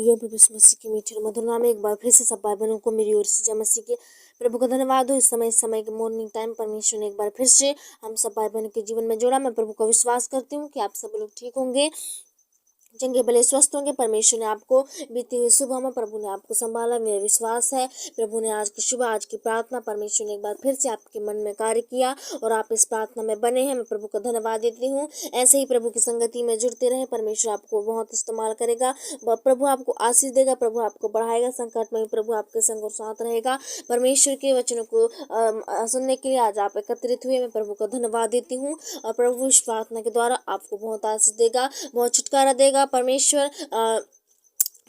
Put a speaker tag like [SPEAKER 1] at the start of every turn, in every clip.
[SPEAKER 1] ये प्रभु यीशु मसीह की मीठी और मधुर नाम में एक बार फिर से सब भाई बहनों को मेरी ओर से जय मसीह के प्रभु का धन्यवाद हो। इस समय के मॉर्निंग टाइम परमेश्वर ने एक बार फिर से हम सब भाई बहनों के जीवन में जोड़ा। मैं प्रभु का विश्वास करती हूँ कि आप सब लोग ठीक होंगे, चंगे भले स्वस्थ होंगे। परमेश्वर ने आपको बीती हुई सुबह में प्रभु ने आपको संभाला। मेरा विश्वास है प्रभु ने आज की सुबह, आज की प्रार्थना परमेश्वर ने एक बार फिर से आपके मन में कार्य किया और आप इस प्रार्थना में बने हैं। मैं प्रभु का धन्यवाद देती हूँ। ऐसे ही प्रभु की संगति में जुड़ते रहे, परमेश्वर आपको बहुत इस्तेमाल करेगा। प्रभु आपको आशीष देगा, प्रभु आपको बढ़ाएगा। संकट में प्रभु आपके संग और साथ रहेगा। परमेश्वर के वचनों को सुनने के लिए आज आप एकत्रित हुए। मैं प्रभु का धन्यवाद देती हूँ और प्रभु इस प्रार्थना के द्वारा आपको बहुत आशीष देगा, बहुत छुटकारा देगा। परमेश्वर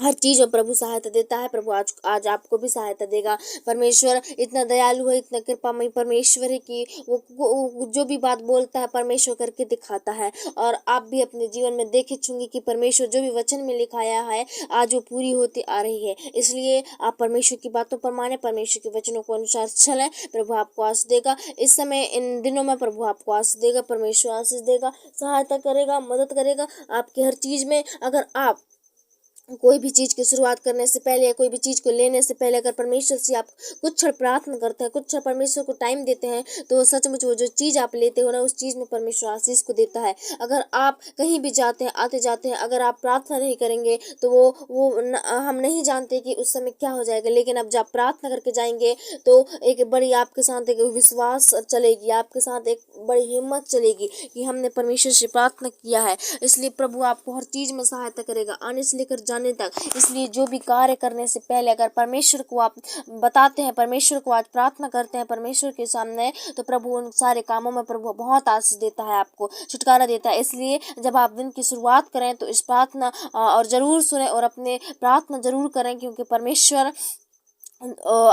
[SPEAKER 1] हर चीज में प्रभु सहायता देता है। प्रभु आज आपको भी सहायता देगा। परमेश्वर इतना दयालु है, इतना कृपामय परमेश्वर है कि वो जो भी बात बोलता है परमेश्वर करके दिखाता है। और आप भी अपने जीवन में देखे छूंगी कि परमेश्वर जो भी वचन में लिखाया है आज वो पूरी होती आ रही है। इसलिए आप परमेश्वर की बातों पर माने, परमेश्वर के वचनों को अनुसार चलें। प्रभु आपको आशीष देगा। इस समय इन दिनों में प्रभु आपको आशीष देगा, परमेश्वर आशीष देगा, सहायता करेगा, मदद करेगा आपकी हर चीज में। अगर आप कोई भी चीज़ की शुरुआत करने से पहले या कोई भी चीज़ को लेने से पहले अगर परमेश्वर से आप कुछ क्षण प्रार्थना करते हैं, कुछ क्षण परमेश्वर को टाइम देते हैं, तो सचमुच वो जो चीज़ आप लेते हो ना, उस चीज़ में परमेश्वर आशीष को देता है। अगर आप कहीं भी जाते हैं, आते जाते हैं, अगर आप प्रार्थना नहीं करेंगे तो हम नहीं जानते कि उस समय क्या हो जाएगा। लेकिन अब जब प्रार्थना करके जाएंगे तो एक बड़ी आपके साथ एक विश्वास चलेगी, आपके साथ एक बड़ी हिम्मत चलेगी कि हमने परमेश्वर से प्रार्थना किया है। इसलिए प्रभु आपको हर चीज़ में सहायता करेगा, आने से लेकर जाने तक। इसलिए जो भी कार्य करने से पहले अगर परमेश्वर को आप बताते हैं, परमेश्वर को आज प्रार्थना करते हैं परमेश्वर के सामने, तो प्रभु उन सारे कामों में प्रभु बहुत आशीष देता है, आपको छुटकारा देता है। इसलिए जब आप दिन की शुरुआत करें तो इस प्रार्थना और जरूर सुने और अपने प्रार्थना जरूर करें, क्योंकि परमेश्वर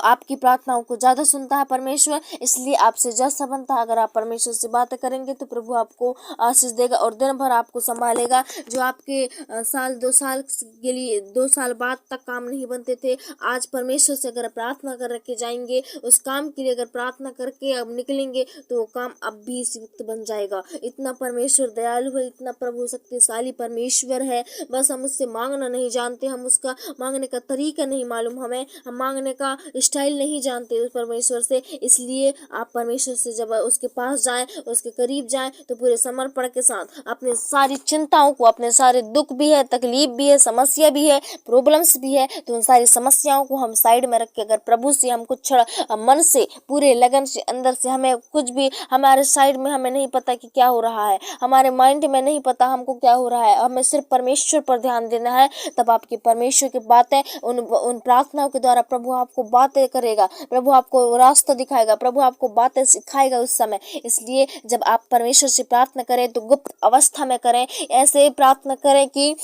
[SPEAKER 1] आपकी प्रार्थनाओं को ज़्यादा सुनता है परमेश्वर। इसलिए आपसे जैसा बनता है, अगर आप परमेश्वर से बातें करेंगे तो प्रभु आपको आशीष देगा और दिन भर आपको संभालेगा। जो आपके साल 2 साल के लिए 2 साल बाद तक काम नहीं बनते थे, आज परमेश्वर से अगर प्रार्थना कर के जाएंगे, उस काम के लिए अगर प्रार्थना करके अब निकलेंगे तो वो काम अब भी युक्त बन जाएगा। इतना परमेश्वर दयालु है, इतना प्रभु शक्तिशाली परमेश्वर है। बस हम उससे मांगना नहीं जानते, हम उसका मांगने का तरीका नहीं मालूम, हम मांगने का स्टाइल नहीं जानते उस परमेश्वर से। इसलिए आप परमेश्वर से जब उसके पास जाएं, उसके करीब जाएं, तो पूरे समर्पण के साथ अपने सारी चिंताओं को, अपने सारे दुख भी है, तकलीफ भी है, समस्या भी है, प्रॉब्लम्स भी है, तो उन सारी समस्याओं को हम साइड में रख के अगर प्रभु से हम कुछ मन से, पूरे लगन से, अंदर से, हमें कुछ भी हमारे साइड में हमें नहीं पता कि क्या हो रहा है, हमारे माइंड में नहीं पता हमको क्या हो रहा है, हमें सिर्फ परमेश्वर पर ध्यान देना है, तब आपकी परमेश्वर की बातें, उन प्रार्थनाओं के द्वारा प्रभु आपको बातें करेगा, प्रभु आपको रास्ता दिखाएगा, प्रभु आपको बातें सिखाएगा उस समय। इसलिए जब आप परमेश्वर से प्रार्थना करें तो गुप्त अवस्था में करें, ऐसे प्रार्थना करें कि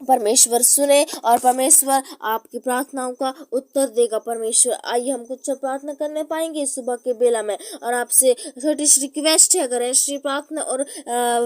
[SPEAKER 1] परमेश्वर सुने और परमेश्वर आपकी प्रार्थनाओं का उत्तर देगा। परमेश्वर आइए हम कुछ प्रार्थना करने पाएंगे सुबह के बेला में, और आपसे छोटी सी रिक्वेस्ट है, अगर ऐसी प्रार्थना और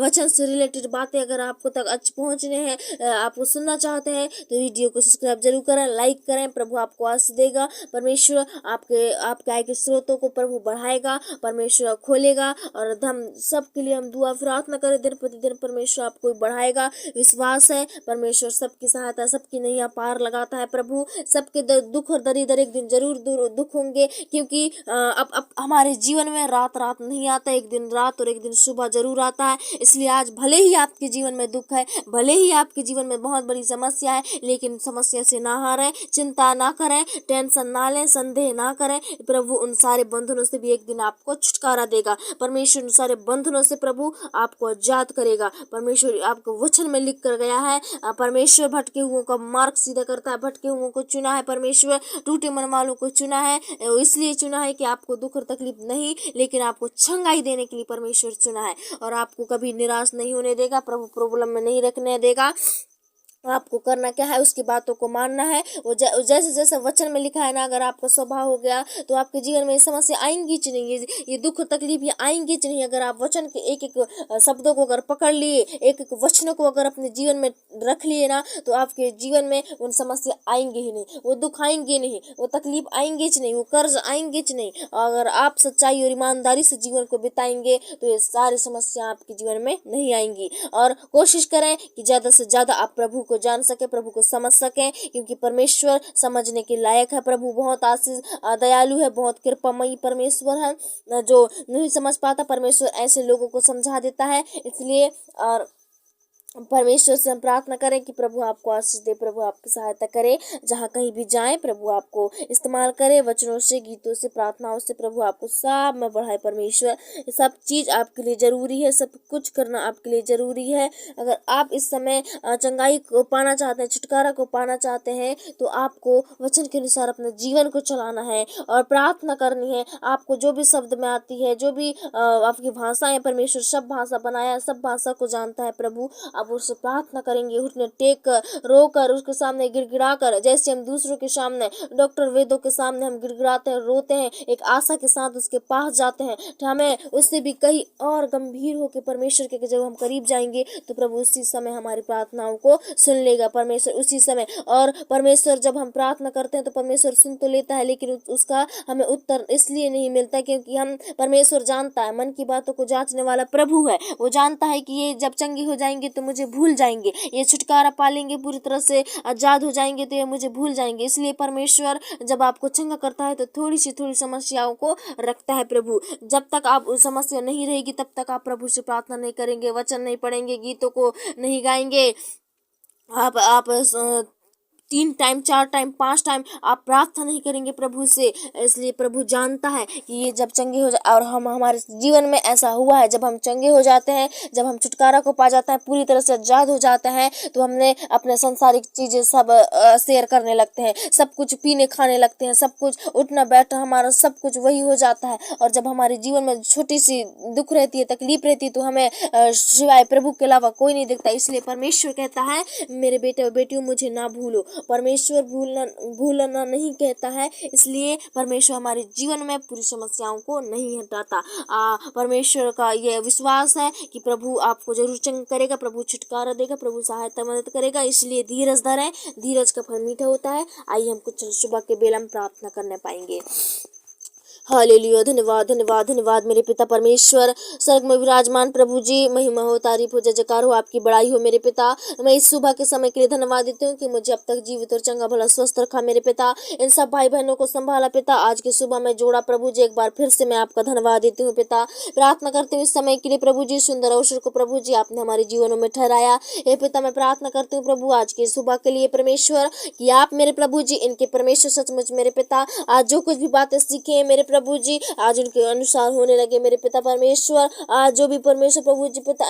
[SPEAKER 1] वचन से रिलेटेड बातें अगर आपको तक अच्छी पहुंचने हैं, आपको सुनना चाहते हैं, तो वीडियो को सब्सक्राइब जरूर करें, लाइक करें। प्रभु आपको आशीष देगा। परमेश्वर आपके आय के स्रोतों को प्रभु बढ़ाएगा, परमेश्वर खोलेगा, और हम सबके लिए हम दुआ प्रार्थना करें दिन प्रतिदिन। परमेश्वर आपको बढ़ाएगा, विश्वास है परमेश्वर सबकी सहायता, सबकी नैया पार लगाता है। प्रभु सबके दुख और दरिद्र एक दिन जरूर दुख होंगे, क्योंकि अब हमारे जीवन में रात नहीं आता, एक दिन रात और एक दिन सुबह जरूर आता है। इसलिए आज भले ही आपके जीवन में दुख है, भले ही आपके जीवन में बहुत बड़ी समस्या है, लेकिन समस्या से ना हारें, चिंता ना करें, टेंशन ना लें, संदेह ना करें। प्रभु उन सारे बंधनों से भी एक दिन आपको छुटकारा देगा। परमेश्वर उन सारे बंधनों से प्रभु आपको आजाद करेगा। परमेश्वर आपको वचन में लिख कर गया है, परमेश्वर भटके हुओं का मार्ग सीधा करता है, भटके हुओं को चुना है परमेश्वर, टूटे मन वालों को चुना है। इसलिए चुना है कि आपको दुख और तकलीफ नहीं, लेकिन आपको छंगाई देने के लिए परमेश्वर चुना है, और आपको कभी निराश नहीं होने देगा, प्रभु प्रॉब्लम में नहीं रखने देगा। आपको करना क्या है, उसकी बातों को मानना है। वो जैसे जैसे वचन में लिखा है ना, अगर आपका स्वभाव हो गया तो आपके जीवन में ये समस्या आएंगी च नहीं, ये दुख और तकलीफ ये आएंगी च नहीं। अगर आप वचन के एक एक शब्दों को अगर पकड़ लिए, एक एक वचनों को अगर अपने जीवन में रख लिए ना, तो आपके जीवन में उन समस्या आएंगे ही नहीं, वो दुख आएंगे नहीं, वो तकलीफ आएंगे च नहीं, वो कर्ज आएंगे च नहीं। अगर आप सच्चाई और ईमानदारी से जीवन को बिताएंगे तो ये सारी समस्या आपके जीवन में नहीं आएंगी। और कोशिश करें कि ज़्यादा से ज़्यादा आप प्रभु को जान सके, प्रभु को समझ सकें, क्योंकि परमेश्वर समझने के लायक है। प्रभु बहुत दयालु है, बहुत कृपामयी परमेश्वर है। जो नहीं समझ पाता, परमेश्वर ऐसे लोगों को समझा देता है। इसलिए और परमेश्वर से हम प्रार्थना करें कि प्रभु आपको आशीष दे, प्रभु आपकी सहायता करे, जहाँ कहीं भी जाएं प्रभु आपको इस्तेमाल करे, वचनों से, गीतों से, प्रार्थनाओं से प्रभु आपको सब में बढ़ाए। परमेश्वर सब चीज़ आपके लिए ज़रूरी है, सब कुछ करना आपके लिए ज़रूरी है। अगर आप इस समय चंगाई को पाना चाहते हैं, छुटकारा को पाना चाहते हैं, तो आपको वचन के अनुसार अपने जीवन को चलाना है और प्रार्थना करनी है। आपको जो भी शब्द में आती है, जो भी आपकी भाषाएं, परमेश्वर सब भाषा बनाया है, सब भाषा को जानता है प्रभु। अब उससे प्रार्थना करेंगे, घुटने टेक कर, रो कर, उसके सामने गिड़गिड़ा कर, जैसे हम दूसरों के सामने, डॉक्टर वेदों के सामने हम गिड़गिड़ाते हैं, रोते हैं, एक आशा के साथ उसके पास जाते हैं, तो हमें उससे भी कहीं और गंभीर होकर परमेश्वर के जब हम करीब जाएंगे तो प्रभु उसी समय हमारी प्रार्थनाओं को सुन लेगा परमेश्वर उसी समय। और परमेश्वर जब हम प्रार्थना करते हैं तो परमेश्वर सुन तो लेता है, लेकिन उसका हमें उत्तर इसलिए नहीं मिलता क्योंकि हम परमेश्वर जानता है, मन की बातों को जांचने वाला प्रभु है। वो जानता है कि ये जब चंगे हो जाएंगे तो मुझे भूल जाएंगे, ये छुटकारा पालेंगे, पूरी तरह से आजाद हो जाएंगे तो ये मुझे भूल जाएंगे। इसलिए परमेश्वर जब आपको चंगा करता है तो थोड़ी समस्याओं को रखता है प्रभु। जब तक आप उस समस्या नहीं रहेगी तब तक आप प्रभु से प्रार्थना नहीं करेंगे, वचन नहीं पढ़ेंगे, गीतों को नहीं गाएंगे, आप 3 टाइम 4 टाइम 5 टाइम आप प्रार्थना नहीं करेंगे प्रभु से। इसलिए प्रभु जानता है कि ये जब चंगे हो जाए, और हम हमारे जीवन में ऐसा हुआ है, जब हम चंगे हो जाते हैं, जब हम छुटकारा को पा जाते हैं, पूरी तरह से आजाद हो जाते हैं, तो हमने अपने संसारिक चीज़ें सब शेयर करने लगते हैं, सब कुछ पीने खाने लगते हैं, सब कुछ उठना बैठना हमारा सब कुछ वही हो जाता है। और जब हमारे जीवन में छोटी सी दुख रहती है, तकलीफ रहती है, तो हमें सिवाय प्रभु के अलावा कोई नहीं दिखता। इसलिए परमेश्वर कहता है, मेरे बेटे और बेटियों मुझे ना भूलो। परमेश्वर भूलना नहीं कहता है, इसलिए परमेश्वर हमारे जीवन में पूरी समस्याओं को नहीं हटाता। परमेश्वर का यह विश्वास है कि प्रभु आपको जरूर चंगा करेगा, प्रभु छुटकारा देगा, प्रभु सहायता मदद करेगा। इसलिए धीरज धरें, धीरज का फल मीठा होता है। आइए हम कुछ सुबह के बेला में प्रार्थना करने पाएंगे। हालेलुया, धन्यवाद धन्यवाद धन्यवाद मेरे पिता परमेश्वर, स्वर्ग में विराजमान प्रभु जी, महिमा हो, तारीफ हो, जय जयकार हो, आपकी बड़ाई हो मेरे पिता। मैं इस सुबह के समय के लिए धन्यवाद देती हूँ कि मुझे अब तक जीवित और चंगा भला स्वस्थ रखा मेरे पिता। इन सब भाई बहनों को संभाला पिता, आज की सुबह में जोड़ा प्रभु जी। एक बार फिर से मैं आपका धन्यवाद देती हूँ पिता। प्रार्थना करती हूँ इस समय के लिए प्रभु जी, सुंदर अवसर को प्रभु जी आपने हमारे जीवनों में ठहराया। हे पिता, मैं प्रार्थना करती हूँ प्रभु आज की सुबह के लिए परमेश्वर, कि आप मेरे प्रभु जी इनके परमेश्वर सचमुच मेरे पिता आज जो कुछ भी बातें सीखे मेरे प्रभु जी, आज उनके अनुसार होने लगे मेरे पिता परमेश्वर। आज जो भी परमेश्वर प्रभु जी पिता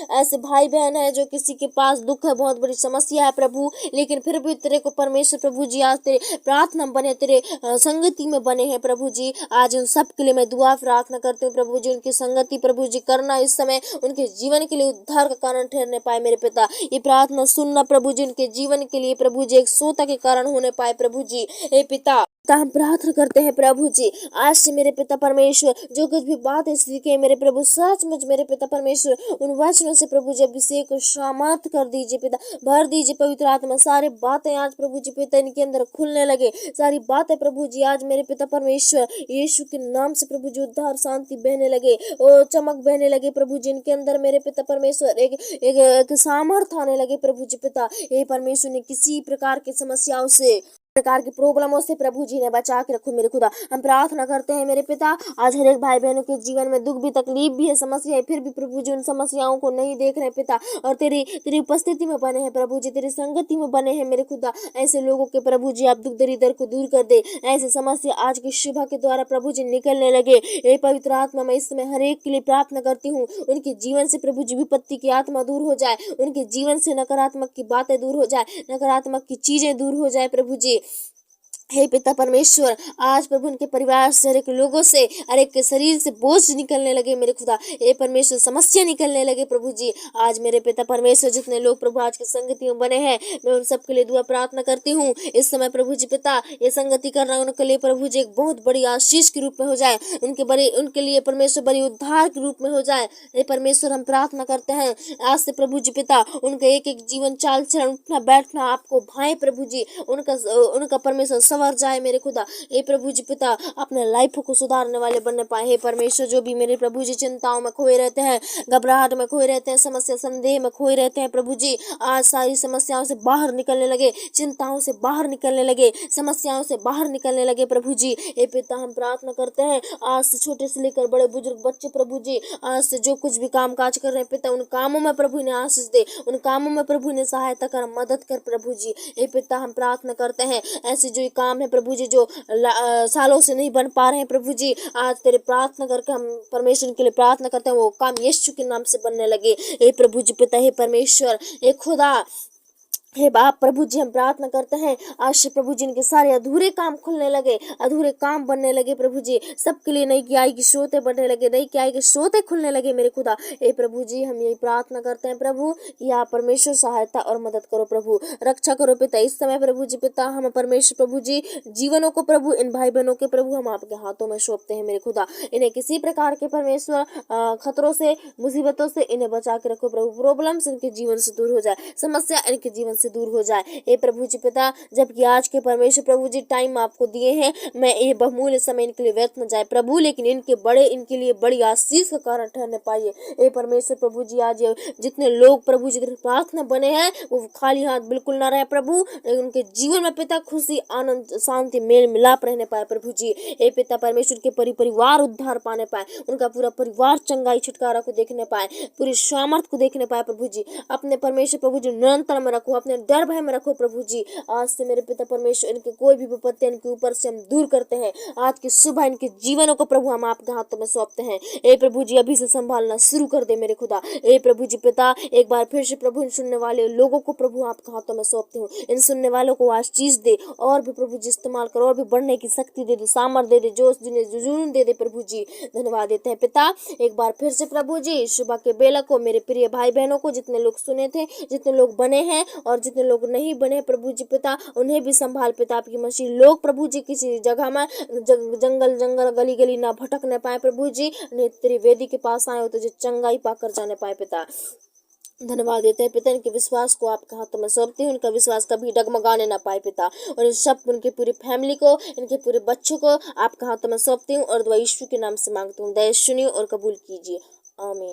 [SPEAKER 1] ऐसे भाई बहन है जो किसी के पास दुख है, बहुत बड़ी समस्या है प्रभु, लेकिन फिर भी तेरे को परमेश्वर प्रभु जी आज तेरे प्रार्थना बने, तेरे संगति में बने हैं प्रभु जी। आज उन सब के लिए मैं दुआ प्रार्थना करती हूँ प्रभु जी, उनकी संगति प्रभु जी करना इस समय उनके जीवन के लिए उद्धार का कारण ठहरने पाए मेरे पिता। ये प्रार्थना सुनना प्रभु जी उनके जीवन के लिए प्रभु जी एक सोता के कारण होने पाए प्रभु जी। हे पिता, हम प्रार्थना करते हैं प्रभु जी, आज से मेरे पिता परमेश्वर जो कुछ भी बातें सीखे मेरे प्रभु, सचमुच मेरे पिता परमेश्वर उन वचनों से प्रभु जी अभिषेक को सामर्थ कर दीजिए पिता, भर दीजिए पवित्र आत्मा। सारी बातें आज प्रभु जी पिता इनके अंदर खुलने लगे, सारी बातें प्रभु जी आज मेरे पिता परमेश्वर यीशु के नाम से प्रभु जी उद्धार शांति बहने लगे और चमक बहने लगे प्रभु जी इनके अंदर मेरे पिता परमेश्वर। एक सामर्थ आने लगे प्रभु जी पिता। ये परमेश्वर ने किसी प्रकार की समस्याओं से, प्रकार की प्रॉब्लमों से प्रभु जी ने बचा के रखो मेरे खुदा। हम प्रार्थना करते हैं मेरे पिता, आज हर एक भाई बहनों के जीवन में दुख भी, तकलीफ भी है, समस्या है, फिर भी प्रभु जी उन समस्याओं को नहीं देख रहे पिता, और तेरी उपस्थिति में बने हैं प्रभु जी, तेरी संगति में बने हैं मेरे खुदा। ऐसे लोगों के प्रभु जी आप दुख दरिद्र को दूर कर दे, ऐसे समस्या आज की सुबह के द्वारा प्रभु जी निकलने लगे। ये पवित्र आत्मा मैं इसमें हर एक के लिए प्रार्थना करती हूँ, उनके जीवन से प्रभु जी विपत्ति की आत्मा दूर हो जाए, उनके जीवन से नकारात्मक की बातें दूर हो जाए, नकारात्मक की चीजें दूर हो जाए प्रभु जी। हे पिता परमेश्वर, आज प्रभु उनके परिवार से, हर एक लोगों से, हर एक के शरीर से बोझ निकलने लगे मेरे खुदा। हे परमेश्वर, समस्या निकलने लगे प्रभु जी। आज मेरे पिता परमेश्वर जितने लोग प्रभु आज की संगति में बने हैं, मैं उन सब के लिए दुआ प्रार्थना करती हूँ इस समय प्रभु जी पिता। ये संगति करना उनके लिए प्रभु जी एक बहुत बड़ी आशीष के रूप में हो जाए, उनके लिए परमेश्वर बड़ी उद्धार के रूप में हो जाए। हे परमेश्वर, हम प्रार्थना करते हैं आज से प्रभु जी पिता उनका एक एक जीवन चाल चलन, उठना बैठना आपको भाए प्रभु जी, उनका परमेश्वर संवर जाए मेरे खुदा। हे प्रभु जी पिता, अपने लाइफ को सुधारने वाले बनने पाए। हे परमेश्वर, जो भी मेरे प्रभु जी चिंताओं में खोए रहते हैं, घबराहट में खोए रहते हैं, समस्या संदेह में खोए रहते हैं प्रभु जी, आज सारी समस्याओं से बाहर निकलने लगे, चिंताओं से बाहर निकलने लगे, समस्याओं से बाहर निकलने लगे प्रभु जी। हे पिता, हम प्रार्थना करते हैं आज से छोटे से लेकर बड़े बुजुर्ग बच्चे प्रभु जी, आज से जो कुछ भी काम काज कर रहे हैं पिता, उन कामों में प्रभु ने आशीष दे, उन कामों में प्रभु ने सहायता कर, मदद कर प्रभु जी। हे पिता, हम प्रार्थना करते हैं ऐसे जो काम है प्रभु जी, जो सालों से नहीं बन पा रहे हैं प्रभु जी, आज तेरे प्रार्थना करके हम परमेश्वर के लिए प्रार्थना करते हैं वो काम यीशु के नाम से बनने लगे। हे प्रभु जी पिता, हे परमेश्वर, हे खुदा, हे बाप प्रभु जी, हम प्रार्थना करते हैं आज से प्रभु जी इनके सारे अधूरे काम खुलने लगे, अधूरे काम बनने लगे प्रभु जी, सबके लिए नई की आई की स्रोतें बनने लगे, नई की आई के स्रोतें खुलने लगे मेरे खुदा। हे प्रभु जी, हम यही प्रार्थना करते हैं प्रभु कि आप परमेश्वर सहायता और मदद करो प्रभु, रक्षा करो पिता इस समय प्रभु जी पिता। हम परमेश्वर प्रभु जी जीवनों को प्रभु, इन भाई बहनों के प्रभु हम आपके हाथों में सौंपते हैं मेरे खुदा। इन्हें किसी प्रकार के परमेश्वर खतरों से, मुसीबतों से इन्हें बचा के रखो प्रभु, प्रॉब्लम्स इनके जीवन से दूर हो जाए, समस्या इनके जीवन से दूर हो जाए। हे प्रभु जी पिता, जबकि आज के परमेश्वर प्रभु जी टाइम आपको दिए हैं, मैं ये बहुमूल्य समय इनके लिए व्यर्थ न जाए प्रभु, लेकिन इनके लिए बड़ी आशीष का कारण ठहरने पाइए। हे परमेश्वर प्रभु जी, आज जितने लोग प्रभु जी प्रार्थना बने हैं वो खाली हाथ बिल्कुल ना रहे प्रभु, उनके जीवन में पिता खुशी, आनंद, शांति, मेल मिलाप रहने पाए प्रभु जी। हे पिता परमेश्वर के परिवार उद्धार पाने पाए, उनका पूरा परिवार चंगाई छुटकारा को देखने पाए, पूरी सामर्थ को देखने पाए प्रभु जी। अपने परमेश्वर प्रभु जी निरंतर में रखो, अपने डर भय में रखो प्रभु जी। आज से मेरे पिता परमेश्वर इनके कोई भी विपत्ति इनके ऊपर से हम दूर करते हैं। आज की सुबह इनके जीवनों को प्रभु हम आपके हाथों में सौंपते हैं। हे प्रभु जी, अभी से संभालना शुरू कर दे मेरे खुदा। हे प्रभु जी पिता, एक बार फिर से प्रभु इन सुनने वाले लोगों को प्रभु आपके हाथों में सौंपती हूँ। इन सुनने वालों को आज चीज दे, और भी प्रभु जी इस्तेमाल करो, और भी बढ़ने की शक्ति दे दे, सामर्थ दे दे, जोश जुनून दे दे प्रभु जी। धन्यवाद देते हैं पिता एक बार फिर से प्रभु जी। सुबह के बेला को मेरे प्रिय भाई बहनों को, जितने लोग सुने थे, जितने लोग बने हैं और जितने लोग नहीं बने प्रभु जी पिता, उन्हें भी संभाल पिता आपकी मसीह। लोग प्रभु जी किसी जगह में जंगल गली गली ना भटकने पाए प्रभु जी, नहीं तेरी वेदी के पास आए हो तो जो चंगाई पाकर जाने पाए पिता। धन्यवाद देते हैं पिता, इनके विश्वास को आपके हाथों में सौंपती हूँ, इनका विश्वास कभी डगमगाने ना पाए पिता, और इन सब उनके पूरी फैमिली को, इनके पूरे बच्चों को आपके हाथों में सौंपती हूँ, और दुआ यीशु के नाम से मांगती हूँ, दया सुनिए और कबूल कीजिए, आमीन।